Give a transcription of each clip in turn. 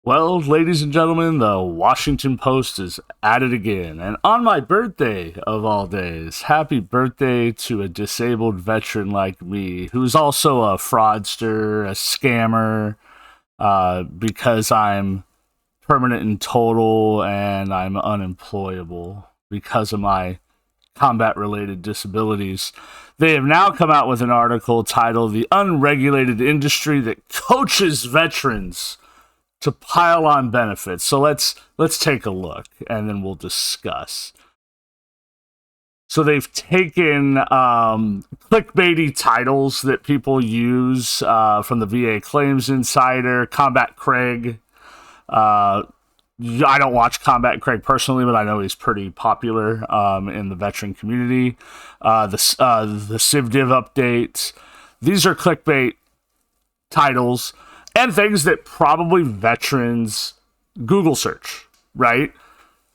Well, ladies and gentlemen, the Washington Post is at it again. And on my birthday of all days, happy birthday to a disabled veteran like me, who's also a fraudster, a scammer, because I'm permanent and total and I'm unemployable because of my combat related disabilities. They have now come out with an article titled The Unregulated Industry That Coaches Veterans to Pile on Benefits. So let's take a look and then we'll discuss. So they've taken clickbaity titles that people use from the VA Claims Insider, Combat Craig. I don't watch Combat Craig personally, but I know he's pretty popular in the veteran community. The CivDiv updates. These are clickbait titles and things that probably veterans Google search, right?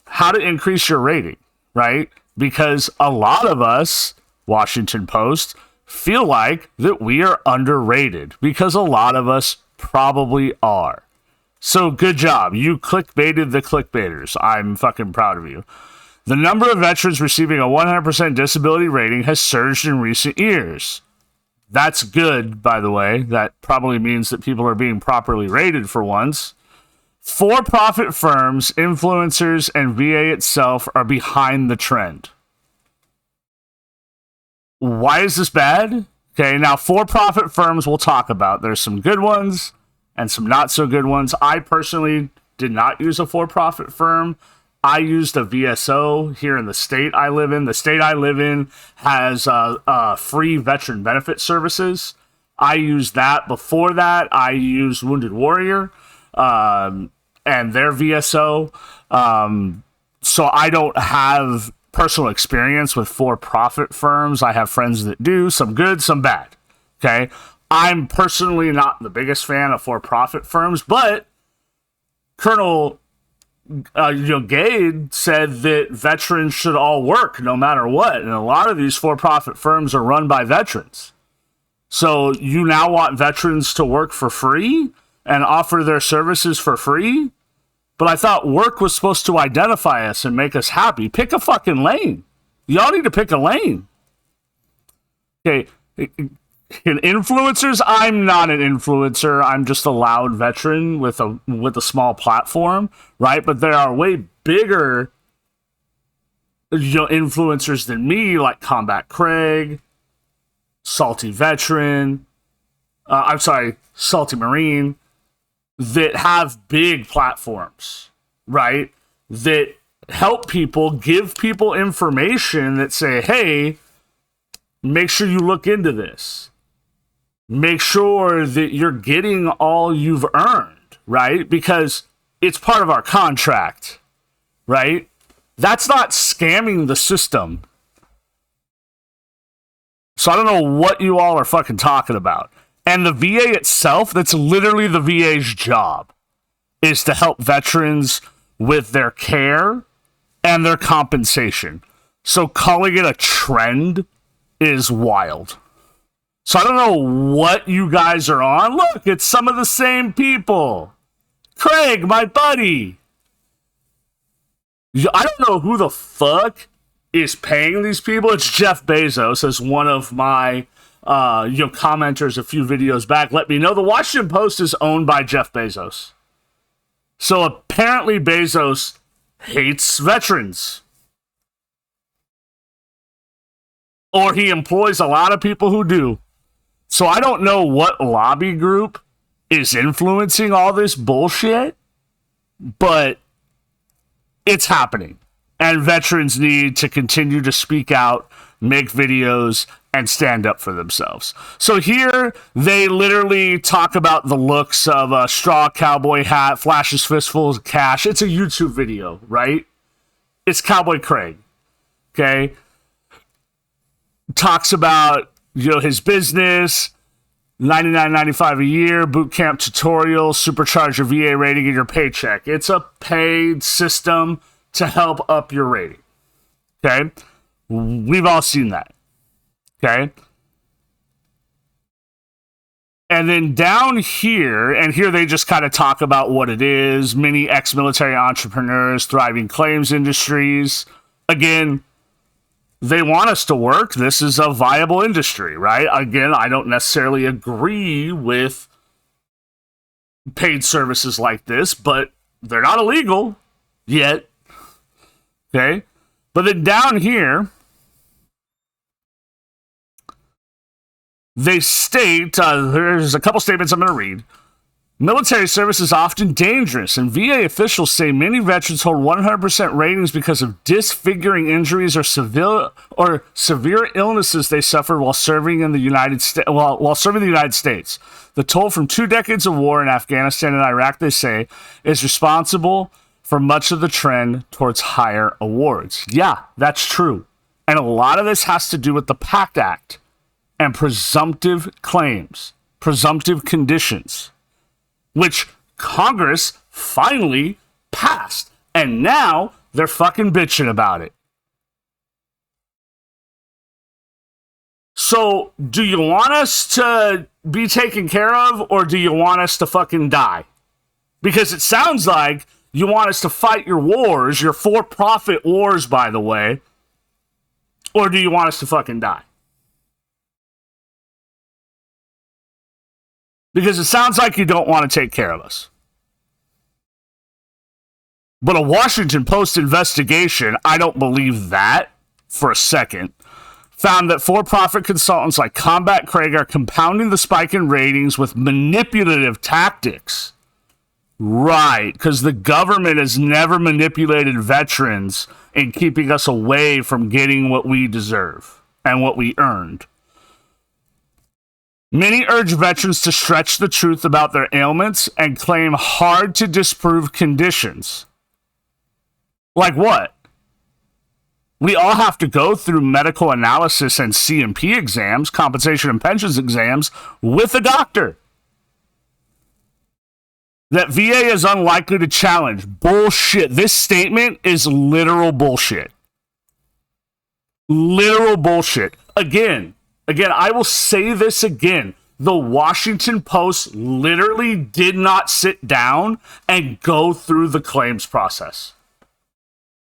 How to increase your rating, right? Because a lot of us, Washington Post, feel like that we are underrated because a lot of us probably are. So good job. You clickbaited the clickbaiters. I'm fucking proud of you. The number of veterans receiving a 100% disability rating has surged in recent years. That's good, by the way. That probably means that people are being properly rated for once. For-profit firms, influencers, and VA itself are behind the trend. Why is this bad? Okay, now for-profit firms we'll talk about. There's some good ones and some not so good ones. I personally did not use a for-profit firm. I used a VSO here in the state I live in. The state I live in has free veteran benefit services. I used that. Before that, I used Wounded Warrior and their VSO. So I don't have personal experience with for-profit firms. I have friends that do, some good, some bad. Okay, I'm personally not the biggest fan of for-profit firms, but Colonel Gade said that veterans should all work no matter what. And a lot of these for-profit firms are run by veterans. So you now want veterans to work for free and offer their services for free? But I thought work was supposed to identify us and make us happy. Pick a fucking lane. Y'all need to pick a lane. Okay. In influencers, I'm not an influencer. I'm just a loud veteran with a small platform, right? But there are way bigger, influencers than me, like Combat Craig, Salty Veteran. Salty Marine, that have big platforms, right? That help people, give people information that say, hey, make sure you look into this. Make sure that you're getting all you've earned, right? Because it's part of our contract, right? That's not scamming the system. So I don't know what you all are fucking talking about. And the VA itself, that's literally the VA's job, is to help veterans with their care and their compensation. So calling it a trend is wild. So I don't know what you guys are on. Look, it's some of the same people. Craig, my buddy. I don't know who the fuck is paying these people. It's Jeff Bezos, as one of my commenters a few videos back let me know. The Washington Post is owned by Jeff Bezos. So apparently Bezos hates veterans. Or he employs a lot of people who do. So I don't know what lobby group is influencing all this bullshit, but it's happening. And veterans need to continue to speak out, make videos, and stand up for themselves. So here, they literally talk about the looks of a straw cowboy hat, flashes fistfuls of cash. It's a YouTube video, right? It's Cowboy Craig, okay? Talks about his business, $99.95 a year, boot camp tutorial, supercharge your VA rating and your paycheck. It's a paid system to help up your rating. Okay? We've all seen that. Okay? And then down here, and here they just kind of talk about what it is, many ex-military entrepreneurs, thriving claims industries. Again, they want us to work. This is a viable industry, right? Again, I don't necessarily agree with paid services like this, but they're not illegal yet. Okay? But then down here, they state, there's a couple statements I'm going to read. Military service is often dangerous, and VA officials say many veterans hold 100% ratings because of disfiguring injuries or severe illnesses they suffered while serving in the United States. While serving the United States, the toll from 2 decades of war in Afghanistan and Iraq, they say, is responsible for much of the trend towards higher awards. Yeah, that's true, and a lot of this has to do with the PACT Act and presumptive claims, presumptive conditions, which Congress finally passed. And now they're fucking bitching about it. So, do you want us to be taken care of, or do you want us to fucking die? Because it sounds like you want us to fight your wars, your for-profit wars, by the way, or do you want us to fucking die? Because it sounds like you don't want to take care of us. But a Washington Post investigation, I don't believe that for a second, found that for-profit consultants like Combat Craig are compounding the spike in ratings with manipulative tactics. Right, because the government has never manipulated veterans in keeping us away from getting what we deserve and what we earned. Many urge veterans to stretch the truth about their ailments and claim hard to disprove conditions. Like what? We all have to go through medical analysis and C&P exams, compensation and pensions exams, with a doctor. That VA is unlikely to challenge. Bullshit. This statement is literal bullshit. Literal bullshit. Again, I will say this again. The Washington Post literally did not sit down and go through the claims process.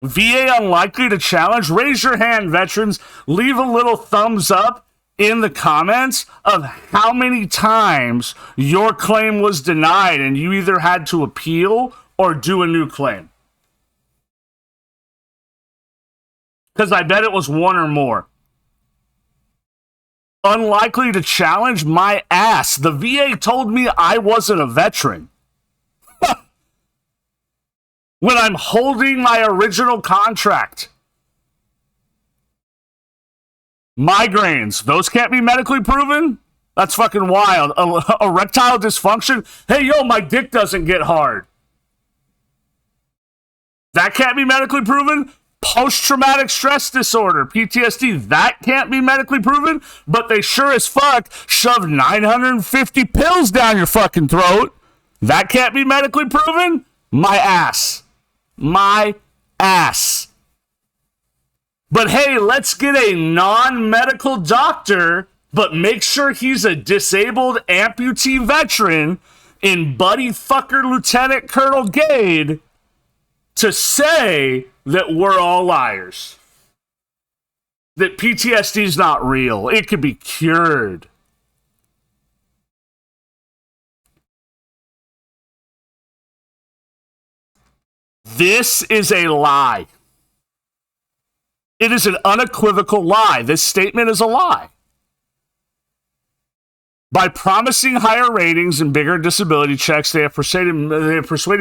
VA unlikely to challenge? Raise your hand, veterans. Leave a little thumbs up in the comments of how many times your claim was denied and you either had to appeal or do a new claim. Because I bet it was one or more. Unlikely to challenge? My ass. The VA told me I wasn't a veteran. When I'm holding my original contract. Migraines, those can't be medically proven? That's fucking wild. Erectile dysfunction? Hey, yo, my dick doesn't get hard. That can't be medically proven? Post-traumatic stress disorder, PTSD, that can't be medically proven, but they sure as fuck shove 950 pills down your fucking throat. That can't be medically proven? My ass. My ass. But hey, let's get a non-medical doctor, but make sure he's a disabled amputee veteran in Buddy Fucker Lieutenant Colonel Gade to say that we're all liars. That PTSD is not real. It can be cured. This is a lie. It is an unequivocal lie. This statement is a lie. By promising higher ratings and bigger disability checks, they have persuaded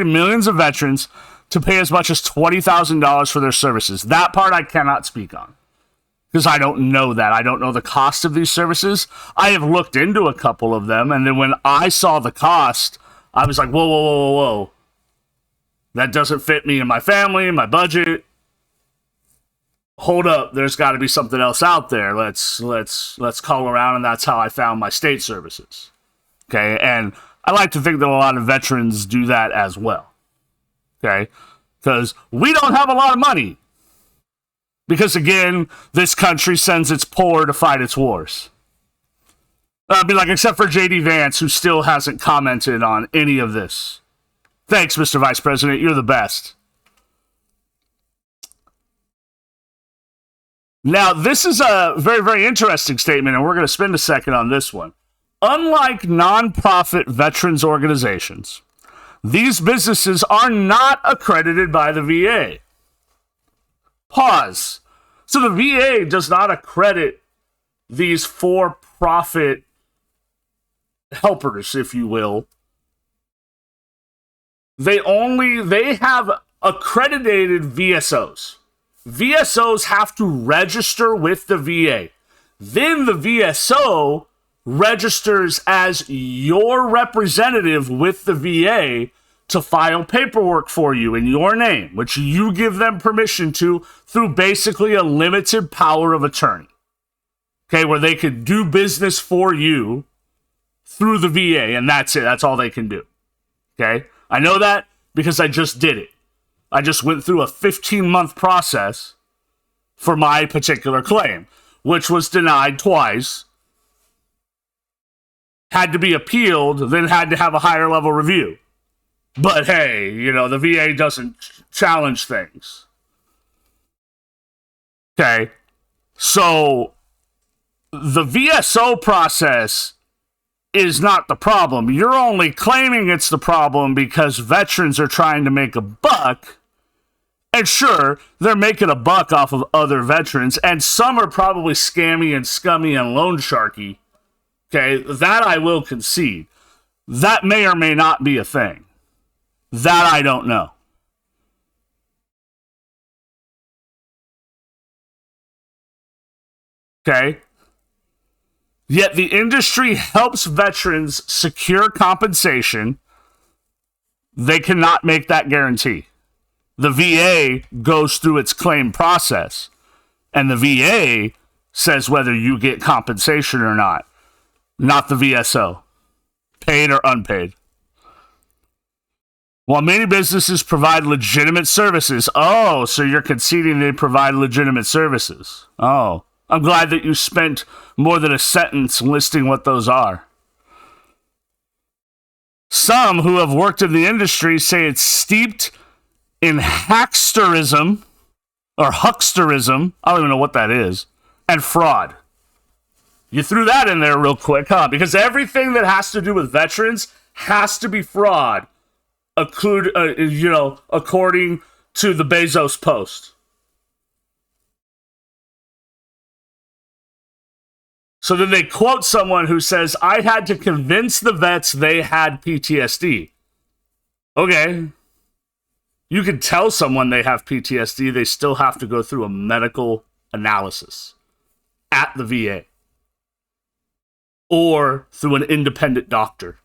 millions of veterans to pay as much as $20,000 for their services. That part I cannot speak on because I don't know that. I don't know the cost of these services. I have looked into a couple of them, and then when I saw the cost, I was like, whoa, whoa, whoa, whoa, whoa. That doesn't fit me and my family, my budget. Hold up, there's got to be something else out there. Let's call around, and that's how I found my state services. Okay, and I like to think that a lot of veterans do that as well. Okay, because we don't have a lot of money. Because again, this country sends its poor to fight its wars. I'd be like, except for JD Vance, who still hasn't commented on any of this. Thanks, Mr. Vice President. You're the best. Now, this is a very, very interesting statement, and we're going to spend a second on this one. Unlike nonprofit veterans organizations, these businesses are not accredited by the VA. Pause. So the VA does not accredit these for-profit helpers, if you will. They have accredited VSOs. VSOs have to register with the VA. Then the VSO registers as your representative with the VA to file paperwork for you in your name, which you give them permission to through basically a limited power of attorney. Okay, where they could do business for you through the VA, and that's it. That's all they can do. Okay? I know that because I just did it. I just went through a 15-month process for my particular claim, which was denied twice, had to be appealed, then had to have a higher level review. But hey, the VA doesn't challenge things. Okay, so the VSO process is not the problem. You're only claiming it's the problem because veterans are trying to make a buck. And sure, they're making a buck off of other veterans, and some are probably scammy and scummy and loan sharky. Okay, that I will concede. That may or may not be a thing. That I don't know. Okay? Yet the industry helps veterans secure compensation. They cannot make that guarantee. The VA goes through its claim process, and the VA says whether you get compensation or not the VSO, paid or unpaid. While many businesses provide legitimate services, so you're conceding they provide legitimate services. Oh, I'm glad that you spent more than a sentence listing what those are. Some who have worked in the industry say it's steeped in hucksterism, I don't even know what that is, and fraud. You threw that in there real quick, huh? Because everything that has to do with veterans has to be fraud, according to the Bezos Post. So then they quote someone who says, I had to convince the vets they had PTSD. Okay. You can tell someone they have PTSD, they still have to go through a medical analysis at the VA or through an independent doctor.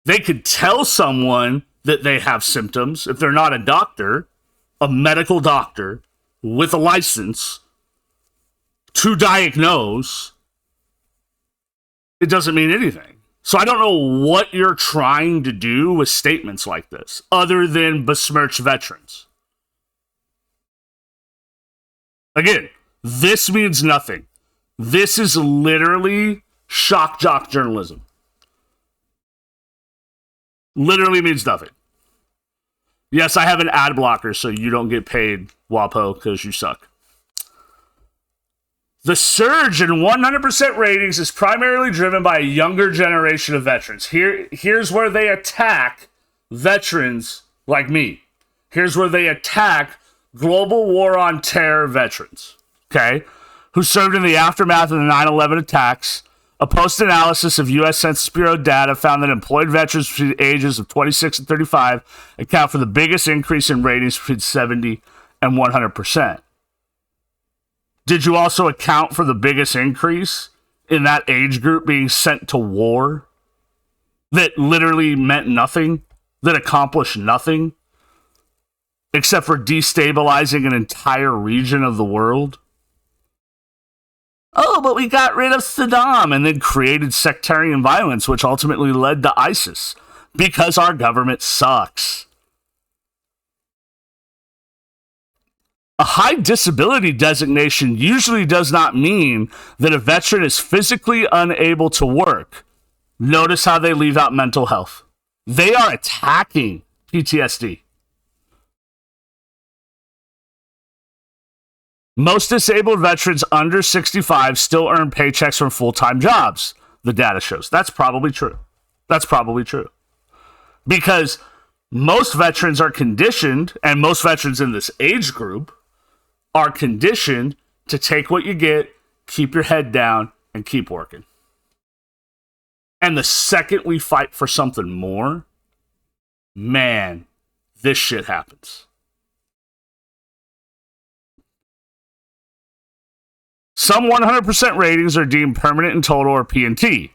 They could tell someone that they have symptoms if they're not a doctor, a medical doctor with a license to diagnose. It doesn't mean anything. So I don't know what you're trying to do with statements like this, other than besmirch veterans. Again, this means nothing. This is literally shock jock journalism. Literally means nothing. Yes, I have an ad blocker so you don't get paid, WAPO, because you suck. The surge in 100% ratings is primarily driven by a younger generation of veterans. Here's where they attack veterans like me. Here's where they attack global war on terror veterans, okay, who served in the aftermath of the 9/11 attacks. A post-analysis of U.S. Census Bureau data found that employed veterans between the ages of 26 and 35 account for the biggest increase in ratings between 70 and 100%. Did you also account for the biggest increase in that age group being sent to war that literally meant nothing, that accomplished nothing, except for destabilizing an entire region of the world? Oh, but we got rid of Saddam and then created sectarian violence, which ultimately led to ISIS, because our government sucks. A high disability designation usually does not mean that a veteran is physically unable to work. Notice how they leave out mental health. They are attacking PTSD. Most disabled veterans under 65 still earn paychecks from full-time jobs, the data shows. That's probably true. Because most veterans are conditioned, and most veterans in this age group are conditioned to take what you get, keep your head down, and keep working. And the second we fight for something more, man, this shit happens. Some 100% ratings are deemed permanent and total or P&T.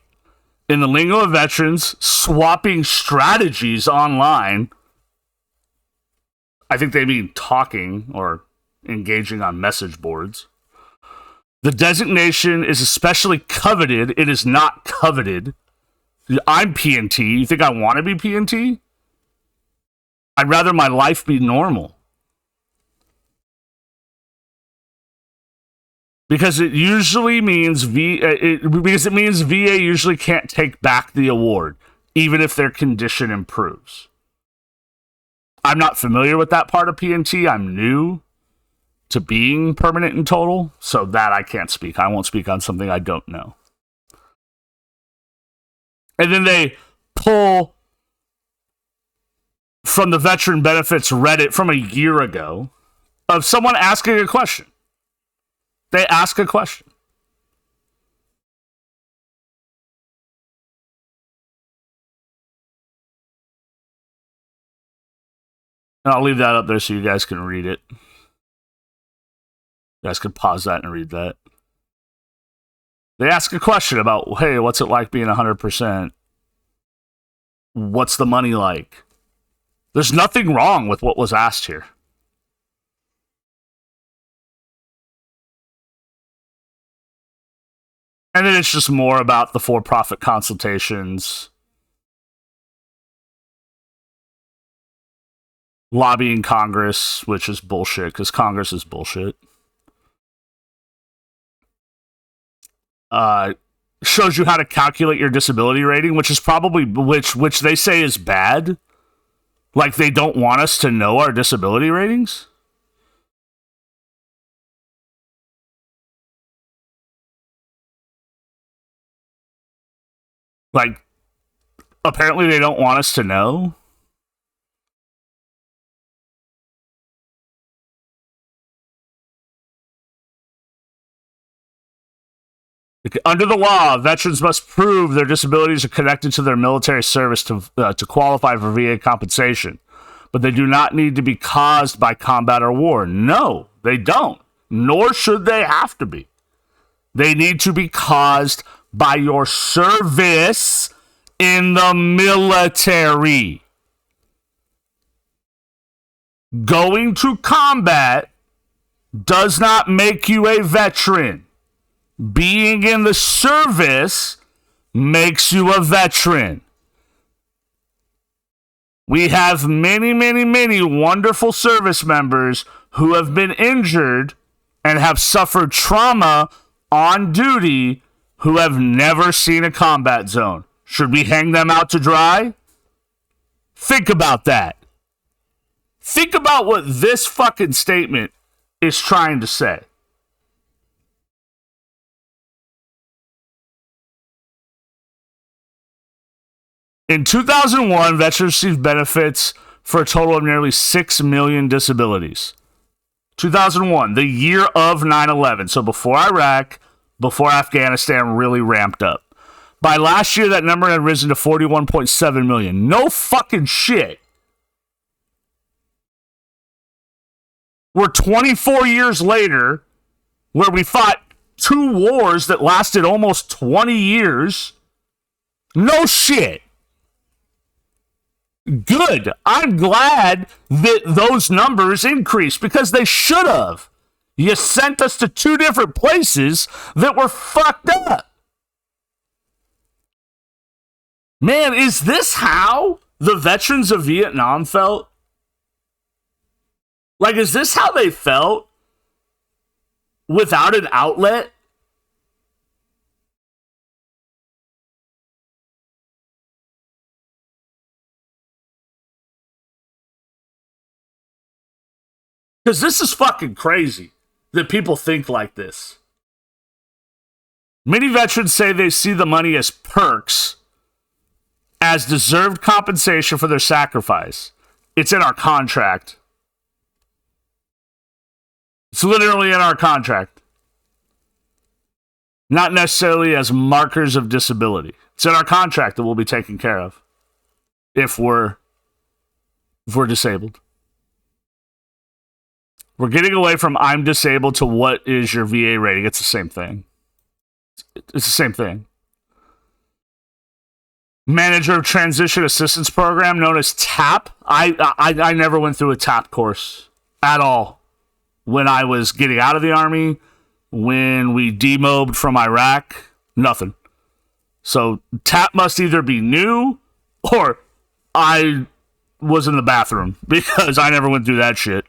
In the lingo of veterans, swapping strategies online, I think they mean talking or engaging on message boards. The designation is especially coveted. It is not coveted. I'm P&T. You think I want to be P&T? I'd rather my life be normal. Because it usually means VA usually can't take back the award, even if their condition improves. I'm not familiar with that part of P&T. I'm new to being permanent and total, so that I can't speak. I won't speak on something I don't know. And then they pull from the Veteran Benefits Reddit from a year ago of someone asking a question. They ask a question. And I'll leave that up there so you guys can read it. You guys can pause that and read that. They ask a question about, hey, what's it like being 100%? What's the money like? There's nothing wrong with what was asked here. And then it's just more about the for-profit consultations, lobbying Congress, which is bullshit, because Congress is bullshit. Shows you how to calculate your disability rating, which is probably, which they say is bad. Like they don't want us to know our disability ratings. Like, apparently they don't want us to know. Under the law, veterans must prove their disabilities are connected to their military service to qualify for VA compensation. But they do not need to be caused by combat or war. No, they don't. Nor should they have to be. They need to be caused by your service in the military. Going to combat does not make you a veteran. Being in the service makes you a veteran. We have many, many, many wonderful service members who have been injured and have suffered trauma on duty who have never seen a combat zone. Should we hang them out to dry? Think about that. Think about what this fucking statement is trying to say. In 2001, veterans received benefits for a total of nearly 6 million disabilities. 2001, the year of 9/11. So before Iraq, before Afghanistan really ramped up. By last year, that number had risen to 41.7 million. No fucking shit. We're 24 years later, where we fought 2 wars that lasted almost 20 years. No shit. Good. I'm glad that those numbers increased because they should have. You sent us to 2 different places that were fucked up. Man, is this how the veterans of Vietnam felt? Like, is this how they felt without an outlet. Because this is fucking crazy that people think like this. Many veterans say they see the money as perks, as deserved compensation for their sacrifice. It's in our contract. It's literally in our contract. Not necessarily as markers of disability. It's in our contract that we'll be taken care of if we're disabled. We're getting away from I'm disabled to what is your VA rating. It's the same thing. It's the same thing. Manager of Transition Assistance Program, known as TAP. I never went through a TAP course at all. When I was getting out of the Army, when we demobbed from Iraq, nothing. So TAP must either be new or I was in the bathroom because I never went through that shit.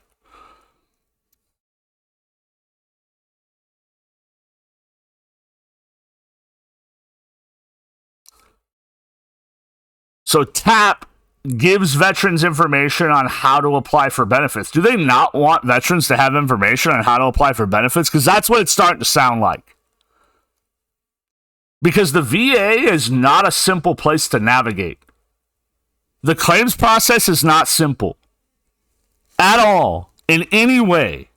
So TAP gives veterans information on how to apply for benefits. Do they not want veterans to have information on how to apply for benefits? Because that's what it's starting to sound like. Because the VA is not a simple place to navigate. The claims process is not simple at all, in any way.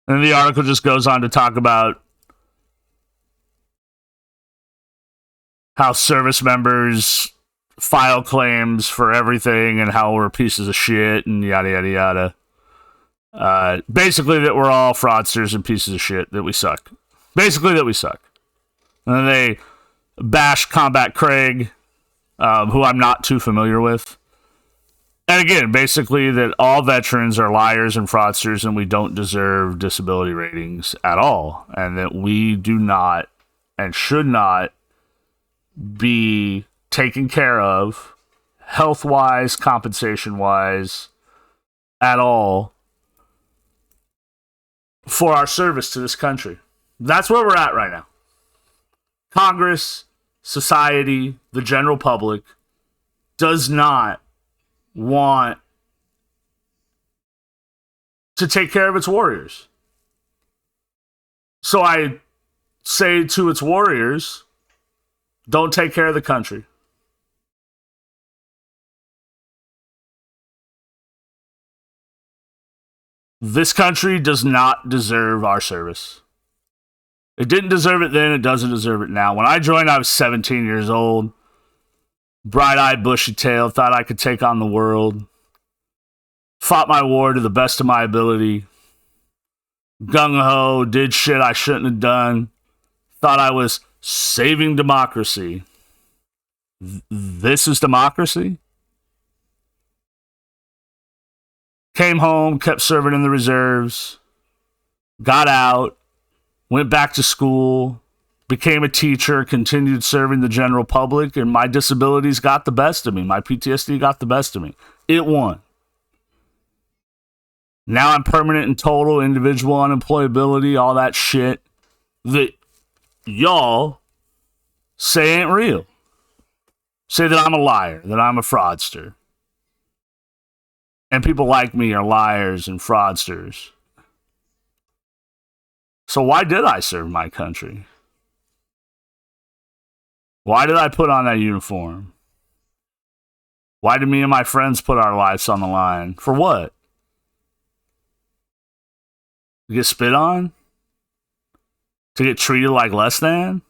And the article just goes on to talk about how service members file claims for everything and how we're pieces of shit and yada, yada, yada. Basically, that we're all fraudsters and pieces of shit, that we suck. Basically, that we suck. And then they bash Combat Craig, who I'm not too familiar with. And again, basically that all veterans are liars and fraudsters and we don't deserve disability ratings at all. And that we do not and should not be taken care of health-wise, compensation-wise, at all for our service to this country. That's where we're at right now. Congress, society, the general public does not want to take care of its warriors. So I say to its warriors, don't take care of the country. This country does not deserve our service. It didn't deserve it then, it doesn't deserve it now. When I joined, I was 17 years old. Bright-eyed, bushy-tailed, thought I could take on the world. Fought my war to the best of my ability. Gung-ho, did shit I shouldn't have done. Thought I was saving democracy. This is democracy? Came home, kept serving in the reserves. Got out. Went back to school. Became a teacher, continued serving the general public, and my disabilities got the best of me. My PTSD got the best of me. It won. Now I'm permanent and total individual unemployability, all that shit that y'all say ain't real. Say that I'm a liar, that I'm a fraudster. And people like me are liars and fraudsters. So why did I serve my country? Why did I put on that uniform? Why did me and my friends put our lives on the line? For what? To get spit on? To get treated like less than?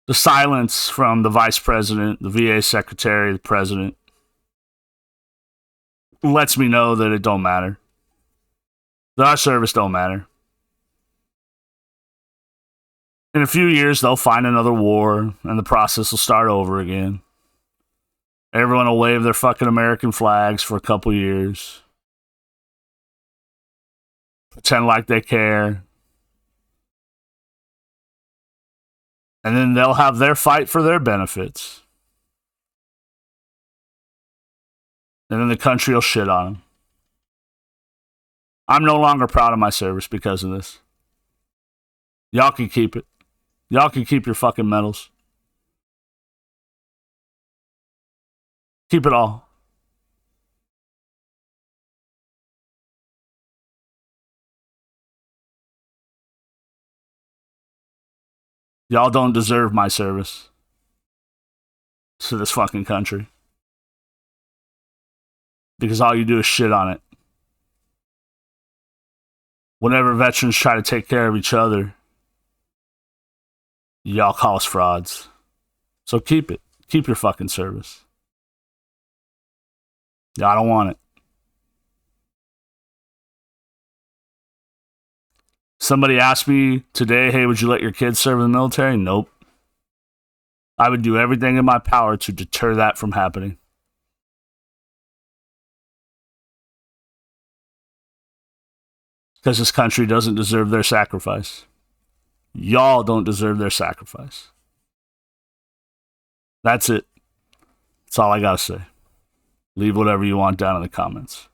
The silence from the vice president, the VA secretary, the president, lets me know that it don't matter. That our service don't matter. In a few years, they'll find another war, and the process will start over again. Everyone will wave their fucking American flags for a couple years. Pretend like they care. And then they'll have their fight for their benefits. And then the country will shit on them. I'm no longer proud of my service because of this. Y'all can keep it. Y'all can keep your fucking medals. Keep it all. Y'all don't deserve my service to this fucking country. Because all you do is shit on it. Whenever veterans try to take care of each other, y'all call us frauds. So keep it. Keep your fucking service. Yeah, I don't want it. Somebody asked me today, hey, would you let your kids serve in the military? Nope. I would do everything in my power to deter that from happening. Because this country doesn't deserve their sacrifice. Y'all don't deserve their sacrifice. That's it. That's all I gotta say. Leave whatever you want down in the comments.